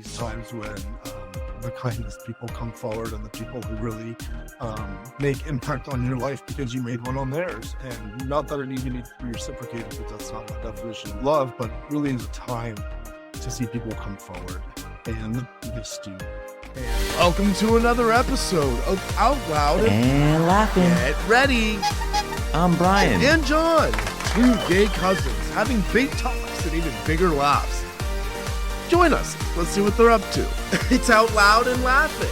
these times when the kindest people come forward and the people who really make impact on your life because you made one on theirs. And not that it even needs to be reciprocated, because that's not my definition of love, but really is a time to see people come forward, and this do. And welcome to another episode of Out Loud and Laughing. Get ready. I'm Bryan. And John, two gay cousins having big talks and even bigger laughs. Join us. Let's see what they're up to. It's Out Loud and Laughing.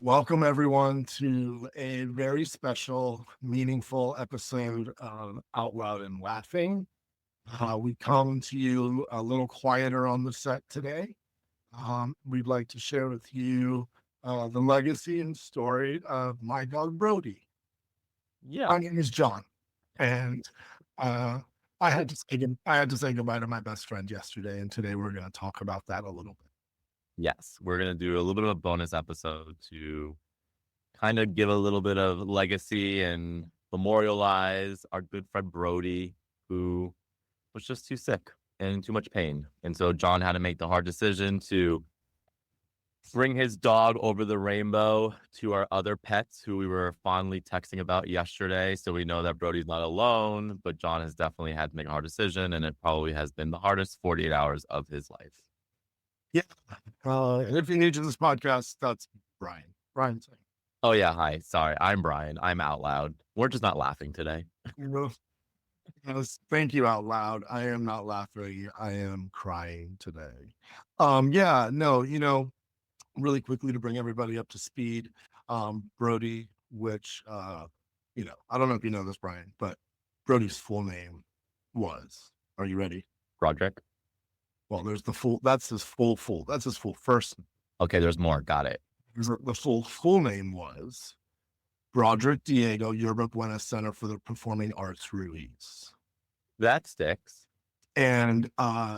Welcome, everyone, to a very special, meaningful episode of Out Loud and Laughing. We come to you a little quieter on the set today. We'd like to share with you the legacy and story of my dog, Brody. Yeah. My name is John, and I had to say goodbye to my best friend yesterday, and today we're going to talk about that a little bit. Yes, we're going to do a little bit of a bonus episode to kind of give a little bit of legacy and memorialize our good friend Brody, who was just too sick and in too much pain. And so John had to make the hard decision to bring his dog over the rainbow to our other pets who we were fondly texting about yesterday. So we know that Brody's not alone, but John has definitely had to make a hard decision, and it probably has been the hardest 48 hours of his life. Yeah. And if you're new to this podcast, that's Bryan. Bryan saying. Oh, yeah. Hi. Sorry. I'm Bryan. I'm Out Loud. We're just not laughing today. Yes, thank you, Out Loud. I am not laughing. I am crying today. Really quickly to bring everybody up to speed. Brody, which, I don't know if you know this, Bryan, but Brody's full name was, are you ready? Broderick. Well, there's that's his full first. Okay, there's more. Got it. The full name was Broderick Diego Yerba Buena Center for the Performing Arts Ruiz. That sticks. And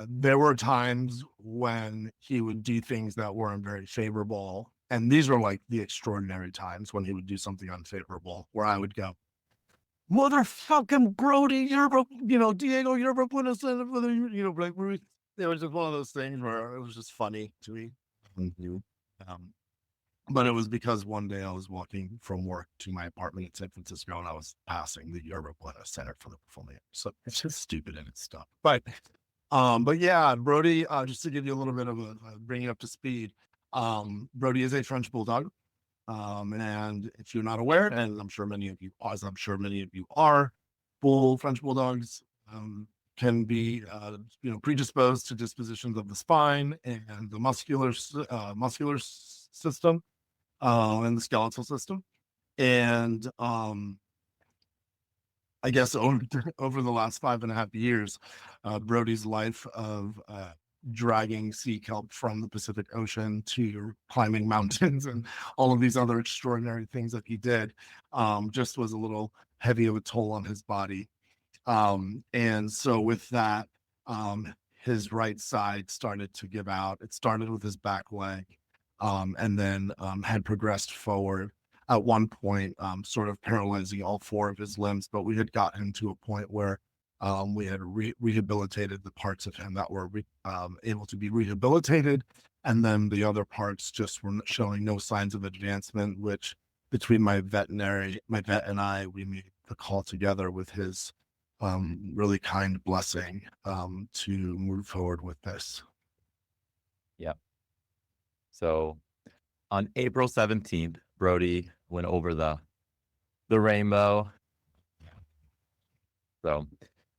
there were times when he would do things that weren't very favorable. And these are like the extraordinary times when he would do something unfavorable, where I would go, motherfucking Brody, Diego Yerba Buena Center for the, like, Ruiz. It was just one of those things where it was just funny to me. But it was because one day I was walking from work to my apartment in San Francisco, and I was passing the Yerba Buena Center for the Performing Arts. So it's just stupid in its stuff. But yeah, Brody, just to give you a little bit of bring you up to speed, Brody is a French Bulldog. And if you're not aware, and I'm sure many of you are, French Bulldogs can be, predisposed to dispositions of the spine and the muscular system. And the skeletal system. And I guess over the last 5.5 years, Brody's life of dragging sea kelp from the Pacific Ocean to climbing mountains and all of these other extraordinary things that he did just was a little heavy of a toll on his body. And so with that, his right side started to give out. It started with his back leg. And then had progressed forward at one point, sort of paralyzing all 4 of his limbs. But we had gotten to a point where we had rehabilitated the parts of him that were able to be rehabilitated. And then the other parts just were showing no signs of advancement, which between my vet and I, we made the call together with his really kind blessing to move forward with this. Yep. So on April 17th, Brody went over the rainbow. So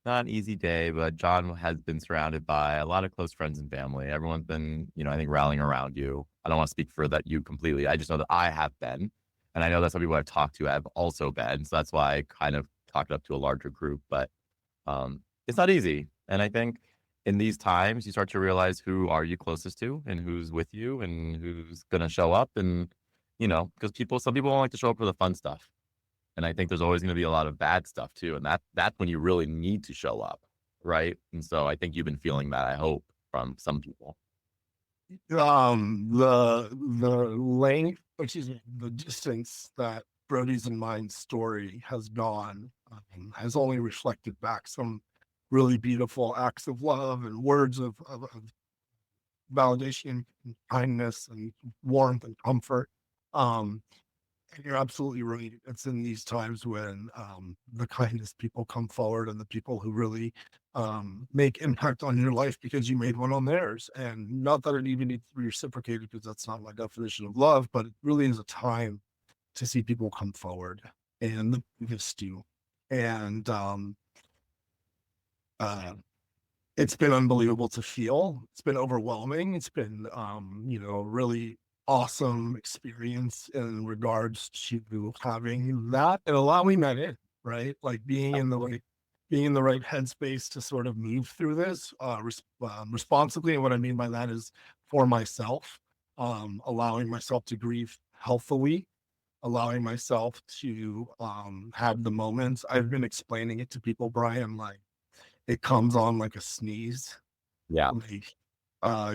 not an easy day, but John has been surrounded by a lot of close friends and family. Everyone's been, I think, rallying around you. I don't want to speak for that you completely. I just know that I have been. And I know that some people I've talked to have also been. So that's why I kind of talked up to a larger group. But it's not easy. And I think in these times, you start to realize who are you closest to and who's with you and who's going to show up. And, because some people don't like to show up for the fun stuff. And I think there's always going to be a lot of bad stuff too. And that's when you really need to show up. Right. And so I think you've been feeling that, I hope, from some people. The distance that Brody's and mine's story has gone has only reflected back some really beautiful acts of love and words of validation and kindness and warmth and comfort. Um, and you're absolutely right. It's in these times when the kindest people come forward and the people who really make impact on your life because you made one on theirs. And not that it even needs to be reciprocated because that's not my definition of love, but it really is a time to see people come forward and the biggest you. And uh, it's been unbelievable to feel. It's been overwhelming. It's been, really awesome experience in regards to having that and allowing that in, right? Like being in the right headspace to sort of move through this responsibly. And what I mean by that is for myself, allowing myself to grieve healthily, allowing myself to have the moments. I've been explaining it to people, Bryan, like it comes on like a sneeze. Yeah. Like,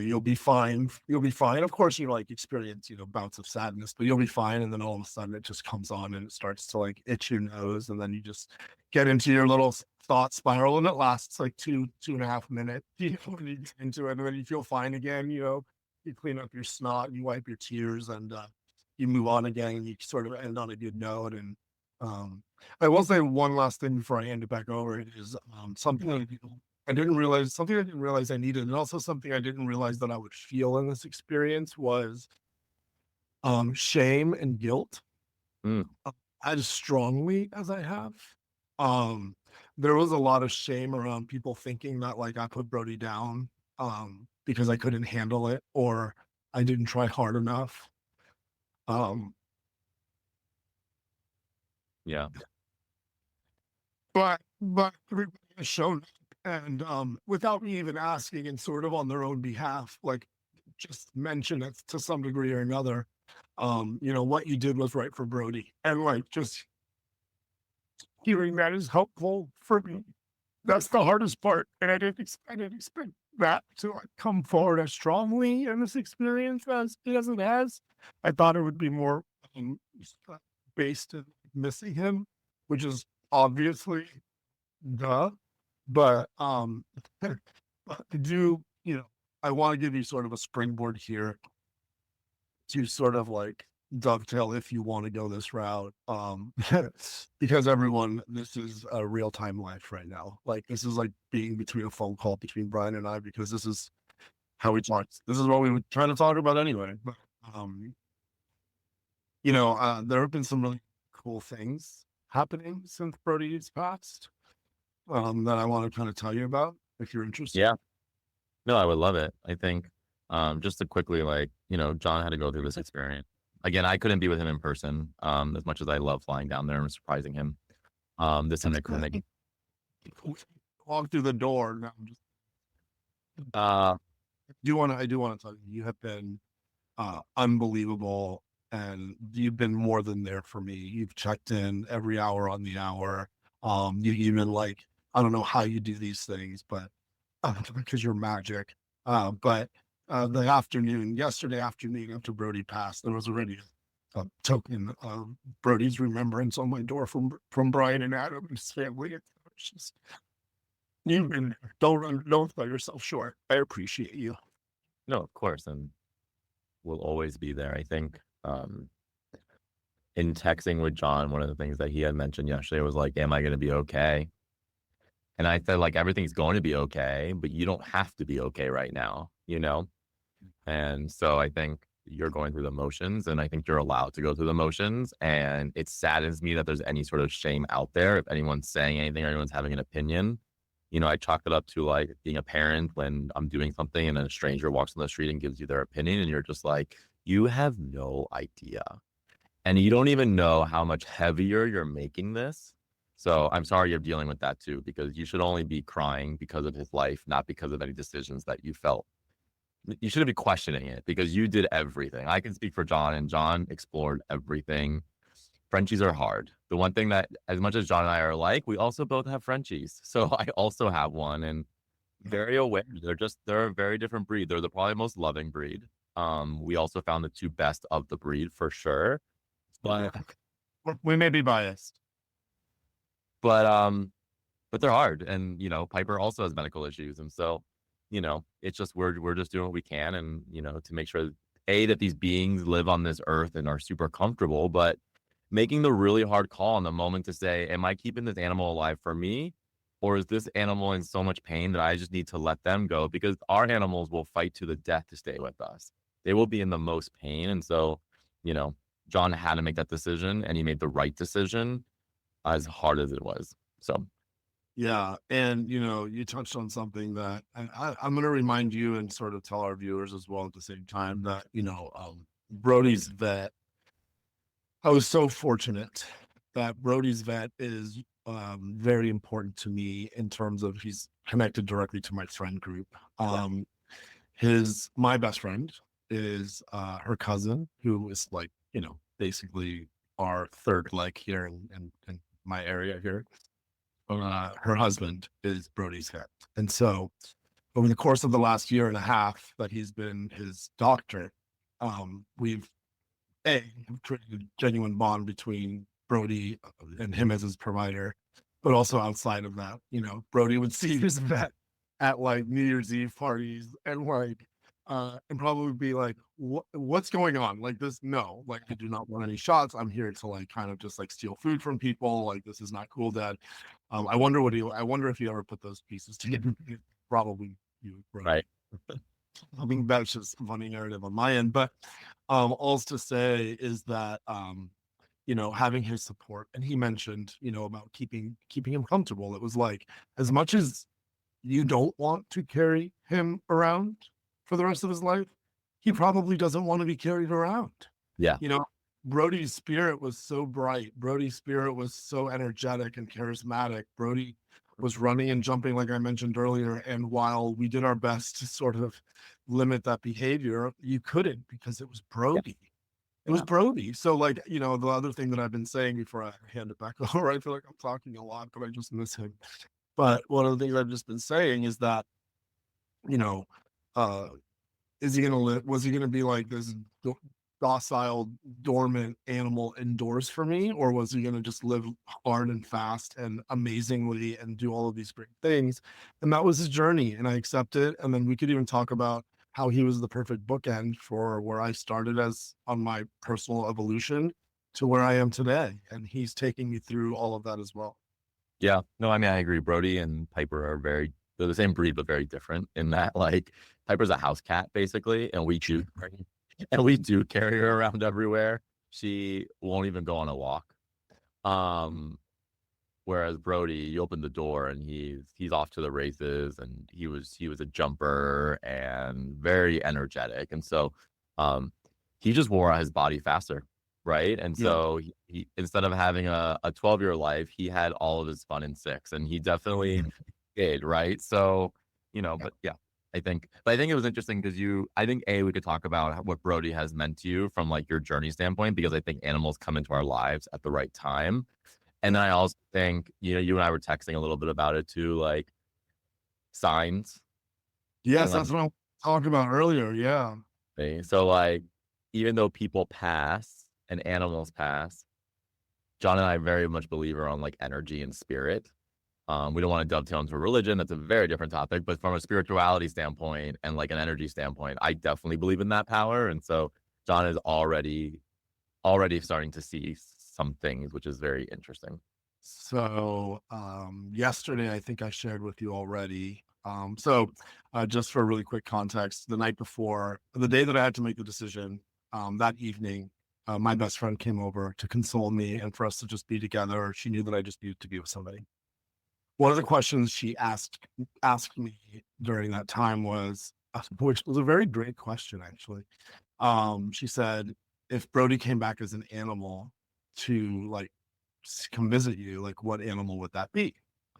you'll be fine. You'll be fine. Of course, you like experience, bouts of sadness, but you'll be fine. And then all of a sudden it just comes on and it starts to like itch your nose. And then you just get into your little thought spiral and it lasts like 2.5 minutes. When you get into it and then you feel fine again, you clean up your snot and you wipe your tears and you move on again and you sort of end on a good note. And um, I will say one last thing before I hand it back over. It is something I didn't realize I needed, and also something I didn't realize that I would feel in this experience was shame and guilt Mm, as strongly as I have. Um, there was a lot of shame around people thinking that like I put Brody down because I couldn't handle it or I didn't try hard enough. Um, yeah. but everybody has shown up and without me even asking and sort of on their own behalf, like just mention it to some degree or another. What you did was right for Brody. And like just hearing that is helpful for me. That's the hardest part. And I didn't expect that to like come forward as strongly in this experience as it has. I thought it would be more based in missing him, which is obviously duh. But but I do, I want to give you sort of a springboard here to sort of like dovetail if you want to go this route. Because everyone, this is a real time life right now. Like this is like being between a phone call between Bryan and I, because this is how we talk. This is what we were trying to talk about anyway. But um, there have been some really cool things happening since Brody's passed. That I want to kind of tell you about if you're interested. Yeah. No, I would love it. I think, just to quickly, like, John had to go through this experience. Again, I couldn't be with him in person, as much as I love flying down there and surprising him. This time I couldn't. Walk through the door. No, I'm just, Uh, I do want to tell you, you have been unbelievable, and you've been more than there for me. You've checked in every hour on the hour. You even like, I don't know how you do these things, but because you're magic. But yesterday afternoon after Brody passed, there was already a token of Brody's remembrance on my door from Bryan and Adam and his family. It's just, you've been there. Don't sell yourself short. I appreciate you. no, of course, and we'll always be there. I think, in texting with John, one of the things that he had mentioned yesterday was like, "Am I going to be okay?" And I said, like, everything's going to be okay, but you don't have to be okay right now. And so I think you're going through the motions, and I think you're allowed to go through the motions. And it saddens me that there's any sort of shame out there. If anyone's saying anything or anyone's having an opinion, I chalk it up to like being a parent when I'm doing something and a stranger walks on the street and gives you their opinion, and you're just like, you have no idea. And you don't even know how much heavier you're making this. So I'm sorry you're dealing with that too, because you should only be crying because of his life, not because of any decisions that you felt. You shouldn't be questioning it because you did everything. I can speak for John, and John explored everything. Frenchies are hard. The one thing that, as much as John and I are alike, we also both have Frenchies. So I also have one, and very aware. They're a very different breed. They're the probably most loving breed. We also found the two best of the breed for sure. But We may be biased. but they're hard. And Piper also has medical issues. And so it's just we're just doing what we can, and to make sure that these beings live on this earth and are super comfortable, but making the really hard call in the moment to say, am I keeping this animal alive for me? Or is this animal in so much pain that I just need to let them go? Because our animals will fight to the death to stay with us. They will be in the most pain. And so, you know, John had to make that decision, and he made the right decision, as hard as it was. So, Yeah, and you touched on something that I'm going to remind you and sort of tell our viewers as well at the same time that Brody's vet. I was so fortunate that Brody's vet is very important to me in terms of he's connected directly to my friend group. yeah, My best friend is her cousin, who is like basically our third leg here in my area here. Her husband is Brody's vet, and so over the course of the last year and a half that he's been his doctor, we've created a genuine bond between Brody and him as his provider, but also outside of that, Brody would see his vet at like New Year's Eve parties and probably be like, what's going on? Like this, no, like I do not want any shots. I'm here to like kind of just like steal food from people. Like this is not cool, Dad. I wonder if you ever put those pieces together. Probably you, Brody. right. I mean, that's just a funny narrative on my end, but all to say is that having his support, and he mentioned about keeping him comfortable. It was like, as much as you don't want to carry him around for the rest of his life, he probably doesn't want to be carried around. Yeah. Brody's spirit was so bright. Brody's spirit was so energetic and charismatic. Brody was running and jumping, like I mentioned earlier. And while we did our best to sort of limit that behavior, you couldn't, because it was Brody. It was Yeah. Brody. So, like, the other thing that I've been saying before I hand it back over, I feel like I'm talking a lot, but I just miss him. But one of the things I've just been saying is that, you know, uh, is he going to live? Was he going to be like this docile, dormant animal indoors for me? Or was he going to just live hard and fast and amazingly and do all of these great things? And that was his journey. And I accept it. And then we could even talk about how he was the perfect bookend for where I started as on my personal evolution to where I am today. And he's taking me through all of that as well. Yeah. No, I mean, I agree. Brody and Piper they're the same breed, but very different in that, like, Piper's a house cat, basically, and we do carry her around everywhere. She won't even go on a walk. Um, Whereas Brody, you open the door and he's off to the races, and he was a jumper and very energetic. And so he just wore out his body faster, right? And Yeah. so he instead of having a 12-year life, he had all of his fun in 6, and he definitely did, right? So, but yeah, but I think it was interesting because I think we could talk about what Brody has meant to you from like your journey standpoint, because I think animals come into our lives at the right time. And then I also think, you and I were texting a little bit about it too, like signs. Yes, And like, that's what I talked about earlier. Yeah. so like, even though people pass and animals pass, John and I very much believe are on like energy and spirit. We don't want to dovetail into religion. That's a very different topic, but from a spirituality standpoint and like an energy standpoint, I definitely believe in that power. And so John is already starting to see some things, which is very interesting. So yesterday, I think I shared with you already. Just for really quick context, the night before, the day that I had to make the decision, that evening, my best friend came over to console me and for us to just be together. She knew that I just needed to be with somebody. One of the questions she asked me during that time was, which was a very great question, actually. She said, if Brody came back as an animal to like come visit you, like what animal would that be?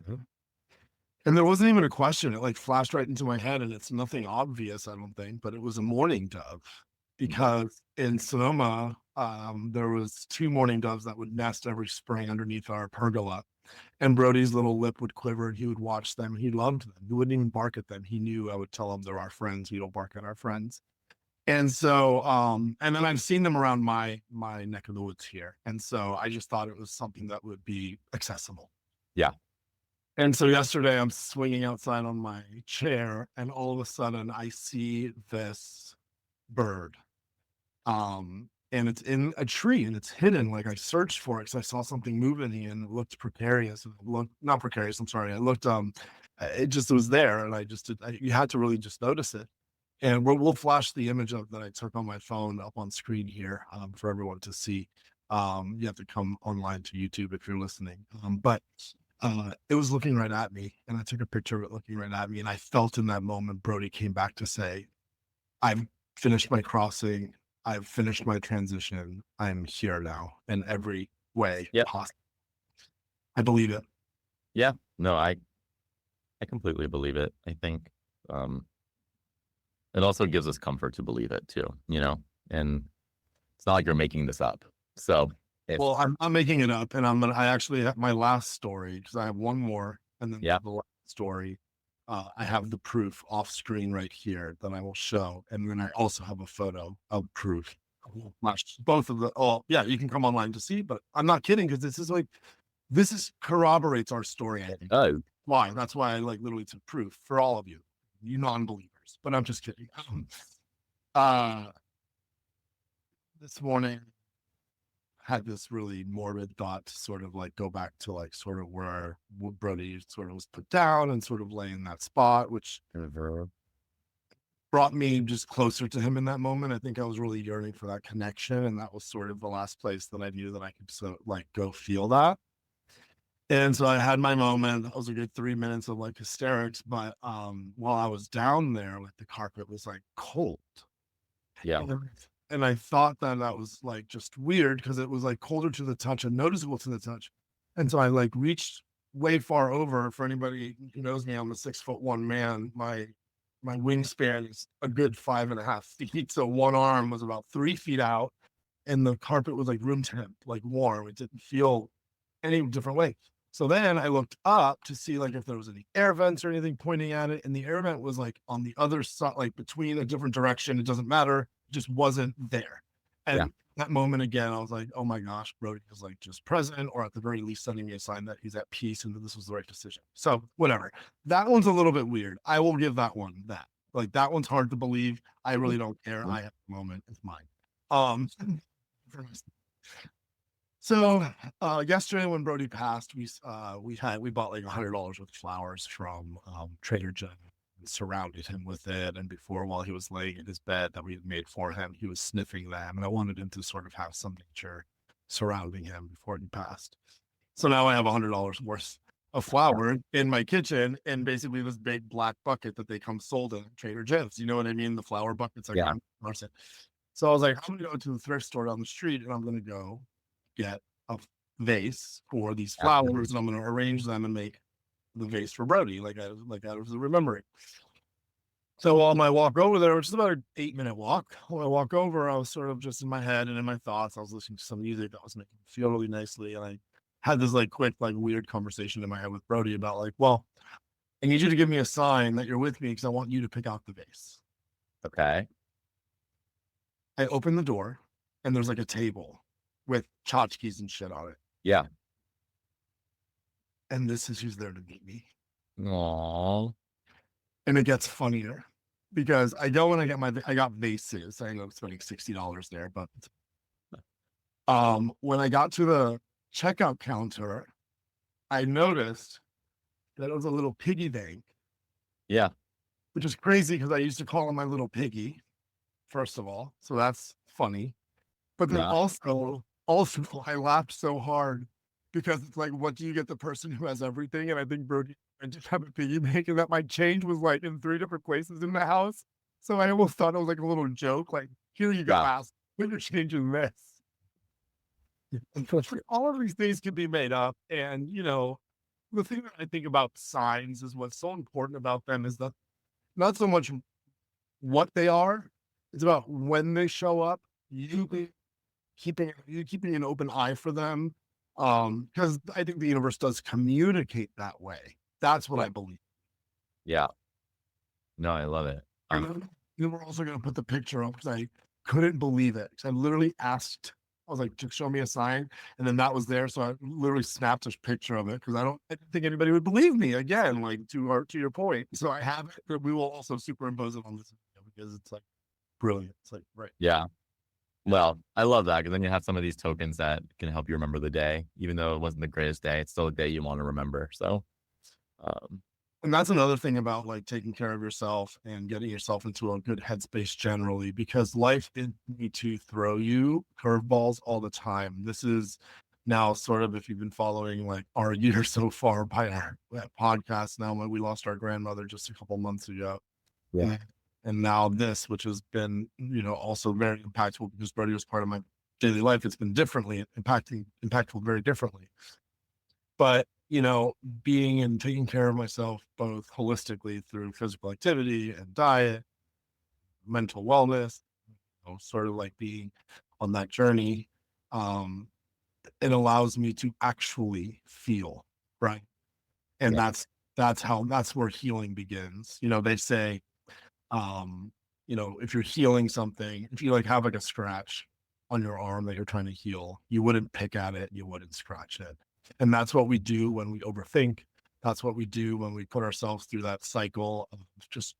Mhm. And there wasn't even a question. It like flashed right into my head, and it's nothing obvious, I don't think, but it was a mourning dove, because in Sonoma, there was 2 mourning doves that would nest every spring underneath our pergola. And Brody's little lip would quiver and he would watch them. He loved them. He wouldn't even bark at them. He knew I would tell them they're our friends. We don't bark at our friends. And so, and then I've seen them around my neck of the woods here. And so I just thought it was something that would be accessible. Yeah. And so yesterday I'm swinging outside on my chair, and all of a sudden I see this bird. And it's in a tree and it's hidden. Like I searched for it because I saw something moving and it looked precarious. And it looked not precarious. I'm sorry. It looked it just was there, and you had to really just notice it. And we'll flash the image of that I took on my phone up on screen here for everyone to see. You have to come online to YouTube if you're listening. But it was looking right at me, and I took a picture of it looking right at me. And I felt in that moment, Brody came back to say, I've finished my crossing. I've finished my transition. I'm here now in every way Yep. possible. I believe it. Yeah. No, I completely believe it. I think it also gives us comfort to believe it too, and it's not like you're making this up. So Well, I'm making it up, and I actually have my last story because I have one more, and then Yeah. the last story. I have the proof off screen right here that I will show, and then I also have a photo of proof. Both of the. Oh, yeah, you can come online to see, but I'm not kidding because this corroborates our story. I think. Oh, Why? That's why I literally took proof for all of you non-believers. But I'm just kidding. This morning had this really morbid thought to sort of go back to sort of where Brody sort of was put down and sort of lay in that spot, which brought me just closer to him in that moment. I think I was really yearning for that connection, and that was sort of the last place that I knew that I could go feel that. And so I had my moment. That was a good 3 minutes of hysterics. But while I was down there, the carpet was cold. yeah. And I thought that was just weird because it was colder to the touch and noticeable to the touch. And so I reached way far over. For anybody who knows me, I'm a 6'1" man. My wingspan is a good 5.5 feet. So one arm was about 3 feet out, and the carpet was room temp, warm. It didn't feel any different way. So then I looked up to see if there was any air vents or anything pointing at it. And the air vent was on the other side, between a different direction. It doesn't matter. It just wasn't there. And that moment again, I was like, oh my gosh, Brody is just present, or at the very least sending me a sign that he's at peace and that this was the right decision. So whatever. That one's a little bit weird. I will give that one that. That one's hard to believe. I really don't care. I have a moment. It's mine. So yesterday when Brody passed, we bought $100 worth of flowers from Trader Joe's and surrounded him with it. And before, while he was laying in his bed that we had made for him, he was sniffing them, and I wanted him to sort of have some nature surrounding him before he passed. So now I have $100 worth of flour in my kitchen, and basically this big black bucket that they come sold at Trader Joe's. You know what I mean? The flour buckets. Yeah. So I was like, I'm gonna go to the thrift store down the street, and I'm gonna go get a vase for these flowers, and I'm going to arrange them and make the vase for Brody, like I was remembering. So on my walk over there, which is about an 8-minute walk, when I walk over, I was sort of just in my head and in my thoughts. I was listening to some music that was making me feel really nicely, and I had this quick weird conversation in my head with Brody about well, I need you to give me a sign that you're with me because I want you to pick out the vase. Okay. I open the door, and there's a table with tchotchkes and shit on it. Yeah. And this is who's there to meet me. Aww. And it gets funnier because I go and I got vases. I ended up spending $60 there, but when I got to the checkout counter, I noticed that it was a little piggy bank. Yeah. Which is crazy because I used to call him my little piggy, first of all. So that's funny. But then also I laughed so hard because it's what do you get the person who has everything? And I think Brody, I just have a piggy bank, and that my change was in 3 different places in the house. So I almost thought it was a little joke, here you go, ass, put your change in this. And all of these things can be made up. And, the thing that I think about signs is what's so important about them is that not so much what they are, it's about when they show up. You keeping an open eye for them, because I think the universe does communicate that way. That's what I believe. Yeah. No, I love it. And then we're also going to put the picture up because I couldn't believe it. I literally asked was like, just show me a sign. And then that was there. So I literally snapped a picture of it because I didn't think anybody would believe me again, like to your point. So I have it, but we will also superimpose it on this video because it's like brilliant. It's like, right. Yeah. Well, I love that because then you have some of these tokens that can help you remember the day, even though it wasn't the greatest day. It's still a day you want to remember. So, um, And that's another thing about like taking care of yourself and getting yourself into a good headspace generally, because life didn't need to throw you curveballs all the time. This is now sort of, if you've been following like our year so far by our podcast now, when we lost our grandmother just a couple months ago. yeah. And now this, which has been, also very impactful because Brody was part of my daily life. It's been impactful very differently. But, being and taking care of myself both holistically through physical activity and diet, mental wellness, sort of like being on that journey, um, it allows me to actually feel, right. And Yeah. that's where healing begins. They say, if you're healing something, if you like have like a scratch on your arm that you're trying to heal, you wouldn't pick at it, you wouldn't scratch it. And that's what we do when we overthink. That's what we do when we put ourselves through that cycle of just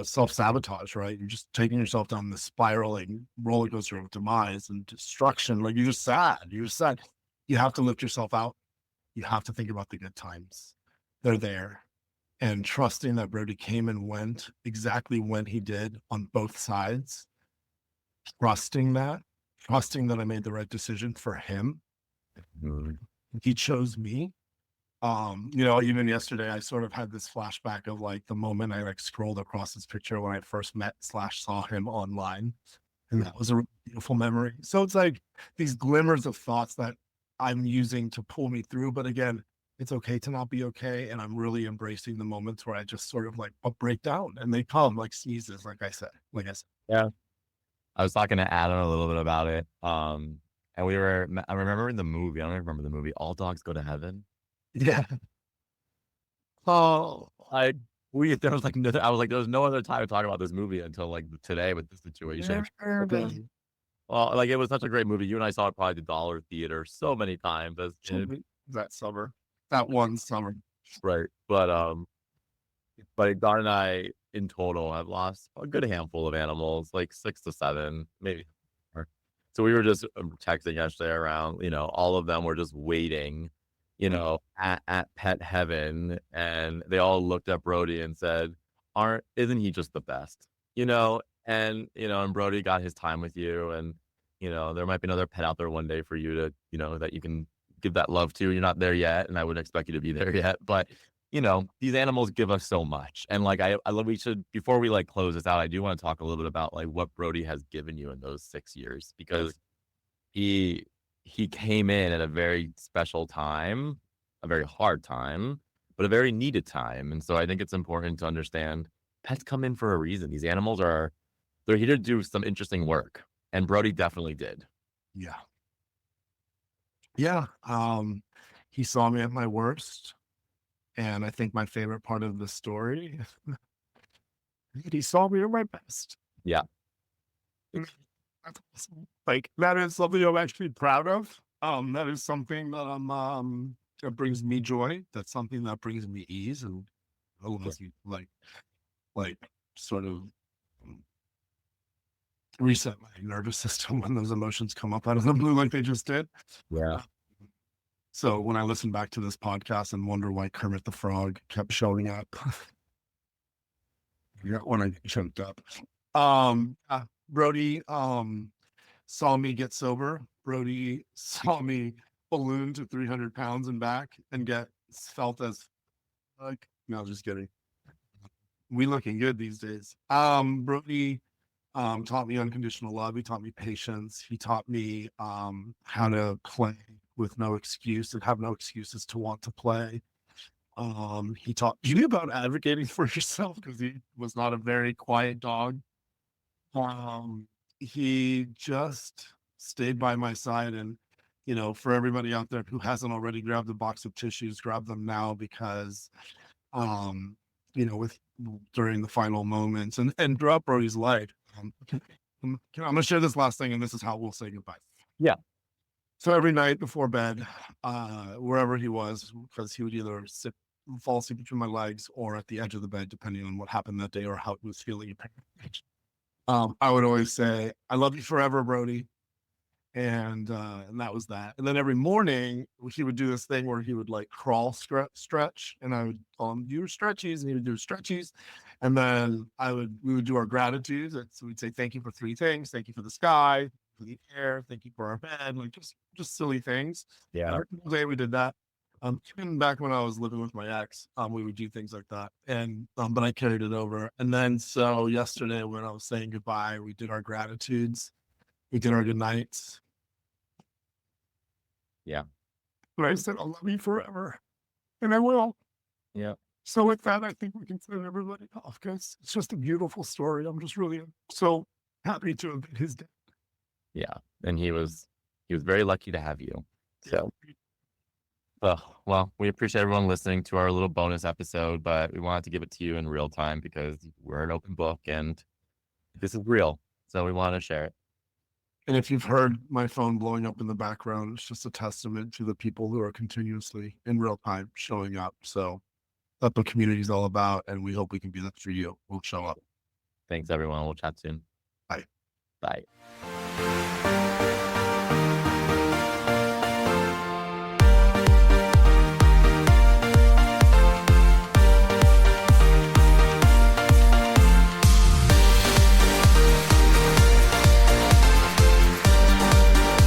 self-sabotage, right? You're just taking yourself down the spiraling roller coaster of demise and destruction. Like you're just sad. You're sad. You have to lift yourself out. You have to think about the good times. They're there. And trusting that Brody came and went exactly when he did on both sides, trusting that I made the right decision for him. Mhm. He chose me. Even yesterday, I sort of had this flashback of like the moment I like scrolled across his picture when I first met / saw him online. And that was a really beautiful memory. So it's like these glimmers of thoughts that I'm using to pull me through. But again, it's okay to not be okay. And I'm really embracing the moments where I just sort of like break down and they come like sneezes, like I said. Yeah. I was talking to Adam a little bit about it. And I remember in the movie, I don't even remember the movie, All Dogs Go to Heaven. Yeah. Oh, there was like, I was like, there was no other time to talk about this movie until like today with this situation. Well, like it was such a great movie. You and I saw it probably at the Dollar Theater so many times. That summer, that one summer. Right. But Don and I in total have lost a good handful of animals, like 6 to 7, maybe more. So we were just texting yesterday around, all of them were just waiting, at pet heaven. And they all looked at Brody and said, isn't he just the best? And Brody got his time with you. And, there might be another pet out there one day for you to, that you can give that love to. You're not there yet. And I wouldn't expect you to be there yet. But these animals give us so much. And like, I love, we should, before we like close this out, I do want to talk a little bit about like what Brody has given you in those 6 years, because he came in at a very special time, a very hard time, but a very needed time. And so I think it's important to understand pets come in for a reason. These animals they're here to do some interesting work. And Brody definitely did. Yeah. Yeah. He saw me at my worst. And I think my favorite part of the story, he saw me at my best. Yeah. That's awesome. Like that is something I'm actually proud of. That is something that that brings me joy. That's something that brings me ease and allows you like sort of reset my nervous system when those emotions come up out of the blue like they just did. Yeah. So when I listen back to this podcast and wonder why Kermit the Frog kept showing up, when I choked up. Brody saw me get sober. Brody saw me balloon to 300 pounds and back and get felt as like, no, just kidding. We looking good these days. Brody taught me unconditional love. He taught me patience. He taught me how to play with no excuse and have no excuses to want to play. He taught me about advocating for yourself because he was not a very quiet dog. He just stayed by my side. And, for everybody out there who hasn't already grabbed a box of tissues, grab them now because, during the final moments and throughout Brody's life. I'm going to share this last thing and this is how we'll say goodbye. Yeah. So every night before bed, wherever he was, because he would either fall asleep between my legs or at the edge of the bed, depending on what happened that day or how he was feeling. I would always say, "I love you forever, Brody." And that was that. And then every morning he would do this thing where he would like crawl, stretch, and I would do your stretchies, and he would do stretchies, and then we would do our gratitudes. And so we'd say thank you for three things: thank you for the sky, for the air, thank you for our bed, like just silly things. Yeah. Every single day we did that. Even back when I was living with my ex, we would do things like that, and but I carried it over. And then so yesterday when I was saying goodbye, we did our gratitudes, we did our good nights. Yeah. But I said, "I love you forever," and I will. Yeah. So with that, I think we can send everybody off, guys. It's just a beautiful story. I'm just really so happy to have been his dad. Yeah. And he was very lucky to have you. So, well, we appreciate everyone listening to our little bonus episode, but we wanted to give it to you in real time because we're an open book and this is real. So we want to share it. And if you've heard my phone blowing up in the background, it's just a testament to the people who are continuously in real time showing up. So that's what community is all about, and we hope we can be that for you. We'll show up. Thanks, everyone. We'll chat soon. Bye. Bye.